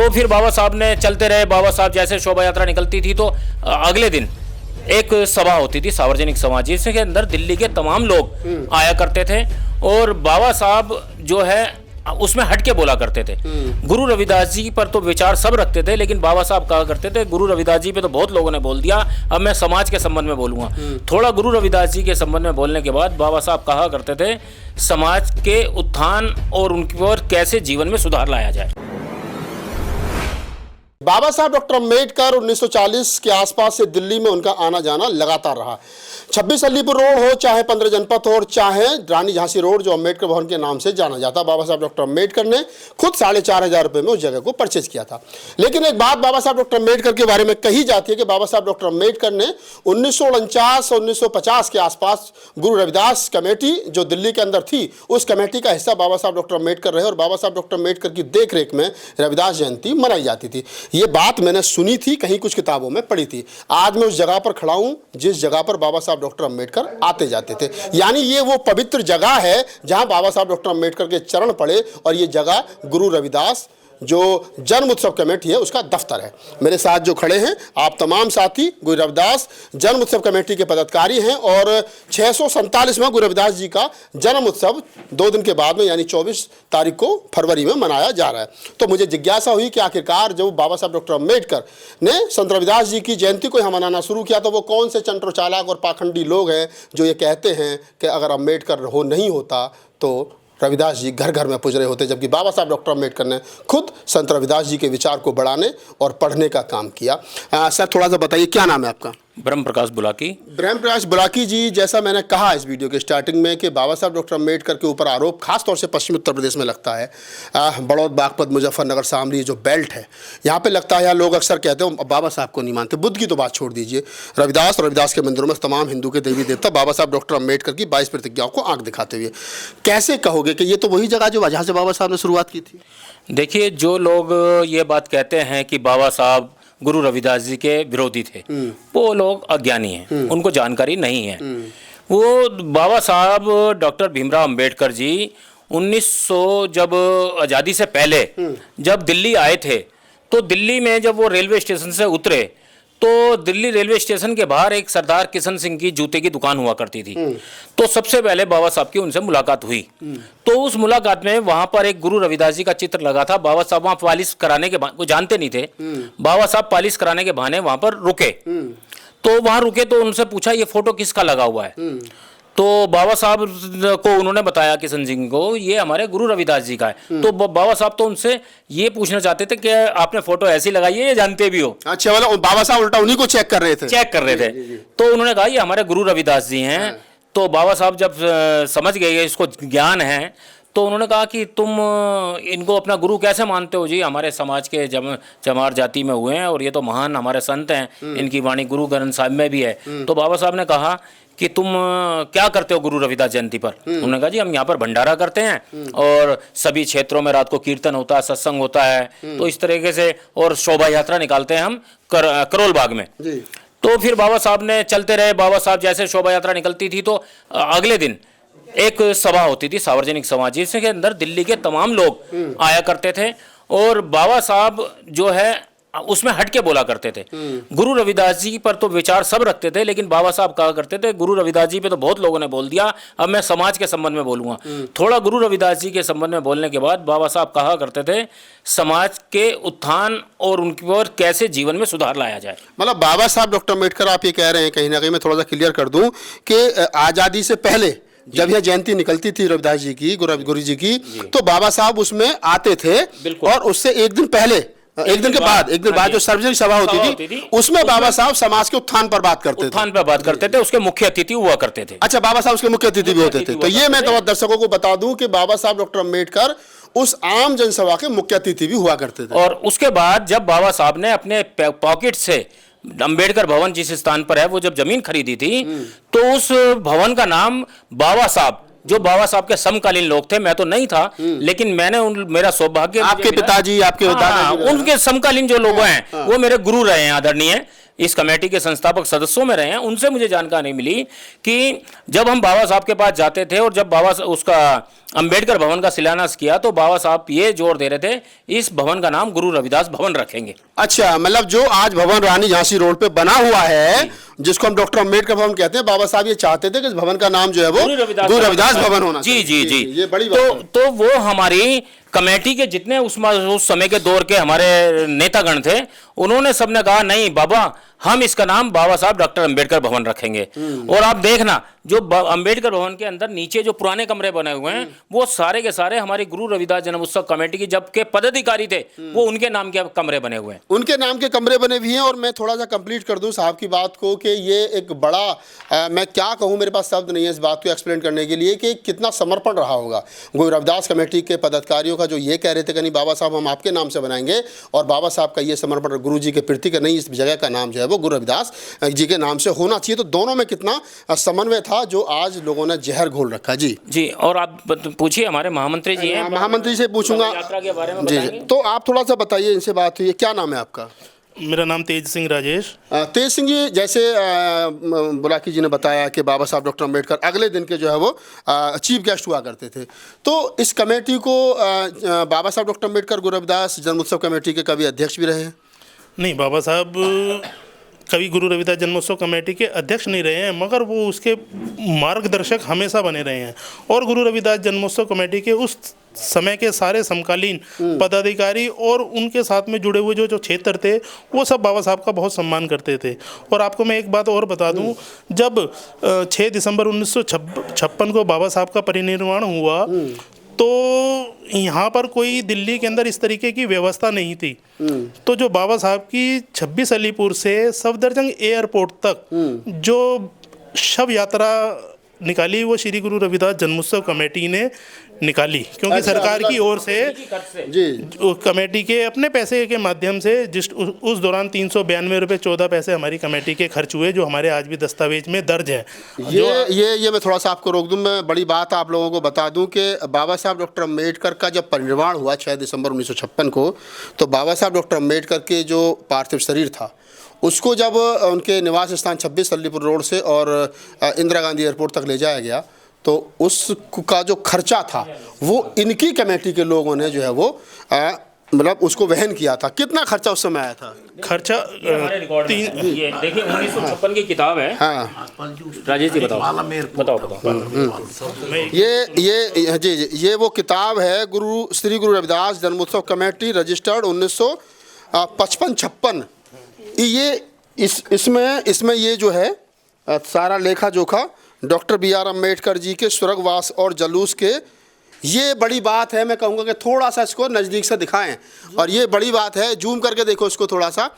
तो फिर बाबा साहब ने चलते रहे। बाबा साहब जैसे शोभा यात्रा निकलती थी तो अगले दिन एक सभा होती थी, सार्वजनिक सभा, जिसके अंदर दिल्ली के तमाम लोग आया करते थे और बाबा साहब जो है उसमें हटके बोला करते थे। गुरु रविदास जी पर तो विचार सब रखते थे, लेकिन बाबा साहब कहा करते थे गुरु रविदास जी पे तो बहुत लोगों ने बोल दिया, अब मैं समाज के संबंध में बोलूंगा। थोड़ा गुरु रविदास जी के संबंध में बोलने के बाद बाबा साहब कहा करते थे समाज के उत्थान और उनकी ओर कैसे जीवन में सुधार लाया जाए। बाबा साहब डॉक्टर अम्बेडकर 1940 के आसपास से दिल्ली में उनका आना जाना लगातार रहा। 26 अलीपुर रोड हो, चाहे 15 जनपथ हो, और चाहे रानी झांसी रोड जो अम्बेडकर भवन के नाम से जाना जाता, बाबा साहब डॉक्टर अम्बेडकर ने खुद 4,500 रुपये में उस जगह को परचेज किया था। लेकिन एक बात बाबा साहब डॉक्टर अम्बेडकर के बारे में कही जाती है कि बाबा साहब डॉक्टर अम्बेडकर ने 1949 और 1950 के आसपास गुरु रविदास कमेटी जो दिल्ली के अंदर थी, उस कमेटी का हिस्सा बाबा साहब डॉक्टर अम्बेडकर रहे और बाबा साहब डॉक्टर अम्बेडकर की देखरेख में रविदास जयंती मनाई जाती थी। ये बात मैंने सुनी थी, कहीं कुछ किताबों में पढ़ी थी। आज मैं उस जगह पर खड़ा हूं जिस जगह पर बाबा साहब डॉक्टर अम्बेडकर आते जाते थे। यानी ये वो पवित्र जगह है जहां बाबा साहब डॉक्टर अम्बेडकर के चरण पड़े और ये जगह गुरु रविदास जो जन्म उत्सव कमेटी है उसका दफ्तर है। मेरे साथ जो खड़े हैं आप तमाम साथी गुरु रविदास जन्म उत्सव कमेटी के पदाधिकारी हैं और 647वां गुरु रविदास जी का जन्म उत्सव 2 दिन के बाद में यानी 24 तारीख को फरवरी में मनाया जा रहा है। तो मुझे जिज्ञासा हुई कि आखिरकार जब बाबा साहब डॉक्टर अम्बेडकर ने संत रविदास जी की जयंती को यहाँ मनाना शुरू किया तो वो कौन से चंट्र चालाक और पाखंडी लोग हैं जो ये कहते हैं कि अगर अम्बेडकर हो नहीं होता तो रविदास जी घर घर में पूज रहे होते, जबकि बाबा साहब डॉक्टर अम्बेडकर ने खुद संत रविदास जी के विचार को बढ़ाने और पढ़ने का काम किया। सर थोड़ा सा बताइए क्या नाम है आपका? ब्रह्म प्रकाश बुलाकी। ब्रह्म प्रकाश बुलाकी जी, जैसा मैंने कहा इस वीडियो के स्टार्टिंग में कि बाबा साहब डॉक्टर अम्बेडकर के ऊपर आरोप खास तौर से पश्चिमी उत्तर प्रदेश में लगता है। बड़ौद, बागपत, मुजफ्फरनगर, शामली जो बेल्ट है यहाँ पे लगता है, लोग अक्सर कहते हैं बाबा साहब को नहीं मानते। बुद्ध की तो बात छोड़ दीजिए, रविदास के मंदिरों में तमाम हिंदू के देवी देवता बाबा साहब डॉक्टर अम्बेडकर की 22 प्रतिज्ञाओं को आंख दिखाते हुए कैसे कहोगे कि ये तो वही जगह जो जहाँ से बाबा साहब ने शुरुआत की थी? देखिए, जो लोग ये बात कहते हैं कि बाबा साहब गुरु रविदास जी के विरोधी थे, वो लोग अज्ञानी हैं, उनको जानकारी नहीं है। वो बाबा साहब डॉक्टर भीमराव अंबेडकर जी 1900 जब आज़ादी से पहले जब दिल्ली आए थे तो दिल्ली में जब वो रेलवे स्टेशन से उतरे तो दिल्ली रेलवे स्टेशन के बाहर एक सरदार किशन सिंह की जूते की दुकान हुआ करती थी। तो सबसे पहले बाबा साहब की उनसे मुलाकात हुई। तो उस मुलाकात में वहां पर एक गुरु रविदास जी का चित्र लगा था। बाबा साहब वहां पालिश कराने के वो जानते नहीं थे, बाबा साहब पालिश कराने के बहाने वहां पर रुके। तो वहां रुके तो उनसे पूछा ये फोटो किसका लगा हुआ है? तो बाबा साहब को उन्होंने बताया किशन सिंह को ये हमारे गुरु रविदास जी का है। तो बाबा साहब तो उनसे ये पूछना चाहते थे कि आपने फोटो ऐसी लगाई है, ये जानते भी हो? अच्छा, वाला बाबा साहब उल्टा उन्हीं को चेक कर रहे थे। तो उन्होंने कहा ये हमारे गुरु रविदास जी हैं। तो बाबा साहब जब समझ गए इसको ज्ञान है तो उन्होंने कहा कि तुम इनको अपना गुरु कैसे मानते हो? जी हमारे समाज के चमार जाति में हुए हैं और ये तो महान हमारे संत हैं, इनकी वाणी गुरु ग्रंथ साहिब में भी है। तो बाबा साहब ने कहा कि तुम क्या करते हो गुरु रविदास जयंती पर? उन्होंने कहा जी हम यहाँ पर भंडारा करते हैं और सभी क्षेत्रों में रात को कीर्तन होता है, सत्संग होता है, तो इस तरीके से, और शोभा यात्रा निकालते हैं हम करोल बाग में। तो फिर बाबा साहब ने चलते रहे। बाबा साहब जैसे शोभा यात्रा निकलती थी तो अगले दिन एक सभा होती थी, सार्वजनिक सभा, जिसके अंदर दिल्ली के तमाम लोग आया करते थे और बाबा साहब जो है उसमें हटके बोला करते थे। गुरु रविदास जी पर तो विचार सब रखते थे, लेकिन बाबा साहब कहा करते थे गुरु रविदास जी पे तो बहुत लोगों ने बोल दिया, अब मैं समाज के संबंध में बोलूंगा। थोड़ा गुरु रविदास जी के संबंध में बोलने के बाद बाबा साहब कहा करते थे समाज के उत्थान और उनकी ओर कैसे जीवन में सुधार लाया जाए। मतलब बाबा साहब डॉक्टर अम्बेडकर आप ये कह रहे हैं, कहीं ना कहीं मैं थोड़ा सा क्लियर कर दूं कि आज़ादी से पहले जब यह जयंती निकलती थी रविदास जी की, गुरु जी की, तो बाबा साहब उसमें आते थे और उससे एक दिन पहले, एक दिन बाद जो सार्वजनिक सभा होती थी उसमें बाबा साहब समाज के उत्थान पर बात करते थे। उसके मुख्य अतिथि हुआ करते थे। अच्छा, बाबा साहब उसके मुख्य अतिथि भी होते थे। तो ये मैं तो दर्शकों को बता दूं कि बाबा साहब डॉक्टर अम्बेडकर उस आम जनसभा के मुख्य अतिथि भी हुआ करते थे। और उसके बाद जब बाबा साहब ने अपने पॉकेट से अंबेडकर भवन जिस स्थान पर है वो जब जमीन खरीदी थी तो उस भवन का नाम बाबा साहब, जो बाबा साहब के समकालीन लोग थे, मैं तो नहीं था लेकिन मैंने मेरा सौभाग्य, आपके पिताजी, आपके उनके समकालीन जो लोग हैं वो मेरे गुरु रहे हैं आदरणीय, इस कमेटी के संस्थापक सदस्यों में रहे हैं, उनसे मुझे जानकारी मिली कि जब हम बाबा साहब के पास जाते थे और जब उसका अंबेडकर भवन का शिलान्यास किया तो बाबा साहब ये जोर दे रहे थे इस भवन का नाम गुरु रविदास भवन रखेंगे। अच्छा, मतलब जो आज भवन रानी झांसी रोड पे बना हुआ है, जिसको हम डॉक्टर अम्बेडकर भवन कहते हैं, बाबा साहब ये चाहते थे कि इस भवन का नाम जो है वो गुरु रविदास भवन होना जी जी जी, ये बड़ी बात तो वो हमारी कमेटी के जितने उस समय के दौर के हमारे नेतागण थे, उन्होंने सबने कहा नहीं बाबा, हम इसका नाम बाबा साहब डॉक्टर अंबेडकर भवन रखेंगे। और आप देखना जो अंबेडकर भवन के अंदर नीचे जो पुराने कमरे बने हुए हैं वो सारे के सारे हमारी गुरु रविदास जन्म उत्सव कमेटी की जब के पदाधिकारी थे वो उनके नाम के कमरे बने हुए हैं, उनके नाम के कमरे बने भी हैं। और मैं थोड़ा सा कंप्लीट कर दूं साहब की बात को कि ये एक बड़ा मैं क्या कहूं, मेरे पास शब्द नहीं है इस बात को एक्सप्लेन करने के लिए कि कितना समर्पण रहा होगा गुरु रविदास कमेटी के पदाधिकारियों का, जो ये कह रहे थे कि नहीं बाबा साहब हम आपके नाम से बनाएंगे, और बाबा साहब का ये समर्पण गुरु जी के प्रति कि नहीं इस जगह का नाम जो है वो गुरु रविदास जी के नाम से होना चाहिए। तो दोनों में कितना समन्वय था जो आज लोगों ने जहर घोल रखा। जी जी, और आप पूछिए, हमारे महामंत्री जी हैं, महामंत्री से पूछूंगा यात्रा के बारे में जी। बताएंगे। तो आप थोड़ा सा बताइए, इनसे बात हुई है, क्या नाम है आपका? मेरा नाम तेज सिंह राजेश। तेज सिंह जी, जैसे बुलाकी जी ने बताया कि बाबा साहब डॉक्टर अम्बेडकर अगले दिन के जो है वो चीफ गेस्ट हुआ करते थे, तो इस कमेटी को बाबा साहब डॉक्टर अम्बेडकर गुरु रविदास जन्मोत्सव कमेटी के कभी अध्यक्ष भी रहे हैं? नहीं, बाबा साहब कभी गुरु रविदास जन्मोत्सव कमेटी के अध्यक्ष नहीं रहे हैं, मगर वो उसके मार्गदर्शक हमेशा बने रहे हैं। और गुरु रविदास जन्मोत्सव कमेटी के उस समय के सारे समकालीन पदाधिकारी और उनके साथ में जुड़े हुए जो क्षेत्र थे वो सब बाबा साहब का बहुत सम्मान करते थे। और आपको मैं एक बात और बता दूं, जब 6 दिसंबर 1956 को बाबा साहब का परिनिर्वाण हुआ तो यहाँ पर कोई दिल्ली के अंदर इस तरीके की व्यवस्था नहीं थी। तो जो बाबा साहब की 26 अलीपुर से सफदरजंग एयरपोर्ट तक जो शव यात्रा निकाली वो श्री गुरु रविदास जन्मोत्सव कमेटी ने निकाली, क्योंकि सरकार की ओर से जी कमेटी के अपने पैसे के माध्यम से जिस उस दौरान 392 रुपये 14 पैसे हमारी कमेटी के खर्च हुए, जो हमारे आज भी दस्तावेज में दर्ज है। ये मैं थोड़ा सा आपको रोक दूं, मैं बड़ी बात आप लोगों को बता दूं कि बाबा साहब डॉक्टर अम्बेडकर का जब परिनिर्वाण हुआ 6 दिसंबर 1956 को, तो बाबा साहब डॉक्टर अम्बेडकर के जो पार्थिव शरीर था उसको जब उनके निवास स्थान 26 अलीपुर रोड से और इंदिरा गांधी एयरपोर्ट तक ले जाया गया, तो उसका जो खर्चा था वो इनकी कमेटी के लोगों ने जो है वो मतलब उसको वहन किया था। कितना खर्चा उस समय आया था? खर्चा ये देखिए 1956 की किताब है। हाँ राजेश जी बताओ। ये जी ये वो किताब है श्री गुरु रविदास जन्मोत्सव कमेटी रजिस्टर्ड 1955-56। ये इसमें ये जो है सारा लेखा जोखा डॉक्टर BR अम्बेडकर जी के स्वर्गवास और जलूस के, ये बड़ी बात है। मैं कहूँगा कि थोड़ा सा इसको नज़दीक से दिखाएं, और ये बड़ी बात है, जूम करके देखो इसको थोड़ा सा।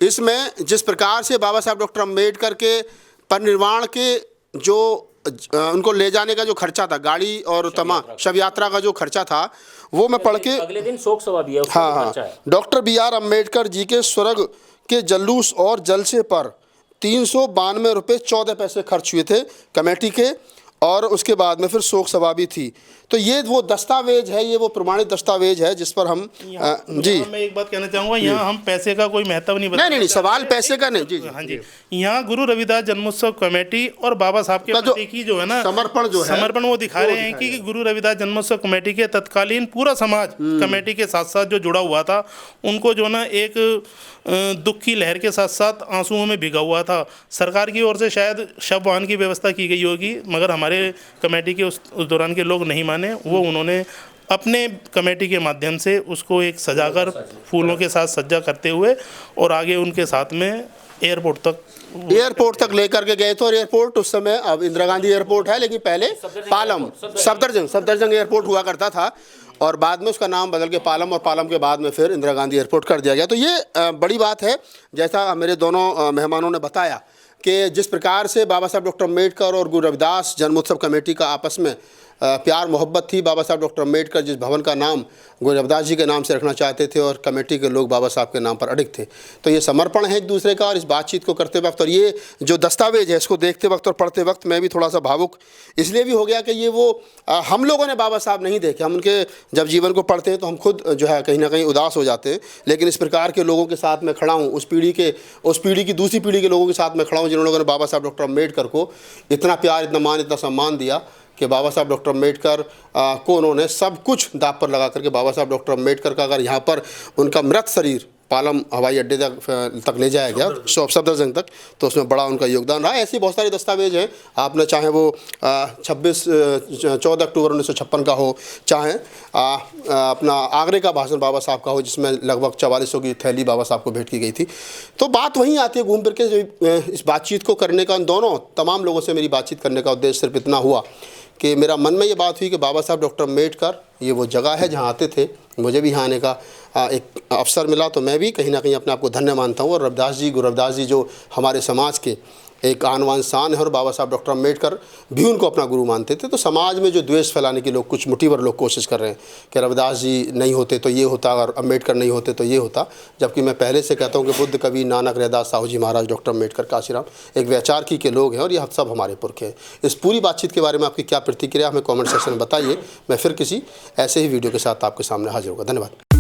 इसमें जिस प्रकार से बाबा साहब डॉक्टर अम्बेडकर के परिनिर्वाण के जो उनको ले जाने का जो खर्चा था, गाड़ी और तमाम शव यात्रा का जो खर्चा था, वो मैं पढ़ के अगले दिन शोक सभा भी है। हाँ, डॉक्टर BR अम्बेडकर जी के स्वर्ग के जलूस और जलसे पर 392 रुपये 14 पैसे खर्च हुए थे कमेटी के, और उसके बाद में फिर शोक सभा भी थी। तो ये वो दस्तावेज है, ये वो प्रमाणित दस्तावेज है जिस पर हम जी मैं एक बात कहना चाहूँगा, यहाँ हम पैसे का कोई महत्व नहीं बताते। नहीं सवाल पैसे का नहीं। जी हाँ जी, यहाँ गुरु रविदास जन्मोत्सव कमेटी और बाबा साहब के प्रति की जो है ना समर्पण वो दिखा रहे हैं कि गुरु रविदास जन्मोत्सव कमेटी के तत्कालीन पूरा समाज कमेटी के साथ साथ जो जुड़ा हुआ था, उनको जो ना एक दुख की लहर के साथ साथ आंसुओं में भिगा हुआ था। सरकार की ओर से शायद शव वाहन की व्यवस्था की गई होगी, मगर हमारे कमेटी के उस दौरान के लोग नहीं माने। वो उन्होंने अपने कमेटी के माध्यम से उसको एक सजाकर फूलों के साथ सज्जा करते हुए और आगे उनके साथ में एयरपोर्ट तक लेकर के गए थे। और एयरपोर्ट उस समय अब इंदिरा गांधी एयरपोर्ट है, लेकिन पहले पालम सफदरजंग एयरपोर्ट हुआ करता था, और बाद में उसका नाम बदल के पालम, और पालम के बाद में फिर इंदिरा गांधी एयरपोर्ट कर दिया गया। तो ये बड़ी बात है, जैसा मेरे दोनों मेहमानों ने बताया कि जिस प्रकार से बाबा साहब डॉक्टर अम्बेडकर और गुरु रविदास जन्मोत्सव कमेटी का आपस में प्यार मोहब्बत थी। बाबा साहब डॉक्टर अम्बेडकर जिस भवन का नाम गुरु रविदास जी के नाम से रखना चाहते थे और कमेटी के लोग बाबा साहब के नाम पर अडिग थे। तो ये समर्पण है एक दूसरे का। और इस बातचीत को करते वक्त और ये जो दस्तावेज है इसको देखते वक्त और पढ़ते वक्त मैं भी थोड़ा सा भावुक इसलिए भी हो गया कि ये वो हम लोगों ने बाबा साहब नहीं देखे। हम उनके जब जीवन को पढ़ते हैं तो हम खुद जो है कहीं ना कहीं उदास हो जाते हैं। लेकिन इस प्रकार के लोगों के साथ मैं खड़ा हूँ, उस पीढ़ी की दूसरी पीढ़ी के लोगों के साथ मैं खड़ा हूँ जिन्होंने बाबा साहब डॉक्टर अम्बेडकर को इतना प्यार, इतना मान, इतना सम्मान दिया कि बाबा साहब डॉक्टर अम्बेडकर को उन्होंने सब कुछ दांव पर लगा करके बाबा साहब डॉक्टर अम्बेडकर का अगर यहाँ पर उनका मृत शरीर पालम हवाई अड्डे तक ले जाया गया सफदरजंग तक, तो उसमें बड़ा उनका योगदान रहा। ऐसे बहुत सारे दस्तावेज हैं। आपने चाहे वो 14 अक्टूबर 1956 का हो, चाहे अपना आगरे का भाषण बाबा साहब का हो जिसमें लगभग 4400 की थैली बाबा साहब को भेंट की गई थी। तो बात वहीं आती है घूम फिर के। इस बातचीत को करने का, दोनों तमाम लोगों से मेरी बातचीत करने का उद्देश्य सिर्फ इतना हुआ कि मेरा मन में ये बात हुई कि बाबा साहब डॉक्टर अम्बेडकर ये वो जगह है जहाँ आते थे। मुझे भी यहाँ आने का एक अवसर मिला तो मैं भी कहीं ना कहीं अपने आप को धन्य मानता हूँ। और गुरु रविदास जी जो हमारे समाज के एक आनवान शान है और बाबा साहब डॉक्टर अम्बेडकर भी उनको अपना गुरु मानते थे। तो समाज में जो द्वेष फैलाने की लोग, कुछ मुठीवर लोग कोशिश कर रहे हैं कि रविदास जी नहीं होते तो ये होता और अम्बेडकर नहीं होते तो ये होता, जबकि मैं पहले से कहता हूँ कि बुद्ध, कबीर, नानक, रैदास, साहू जी महाराज, डॉक्टर अम्बेडकर, काशीराम एक वैचारिकी के लोग हैं और ये सब हमारे पुरख हैं। इस पूरी बातचीत के बारे में आपकी क्या प्रतिक्रिया हमें कॉमेंट सेक्शन में बताइए। मैं फिर किसी ऐसे ही वीडियो के साथ आपके सामने हाजिर होगा। धन्यवाद।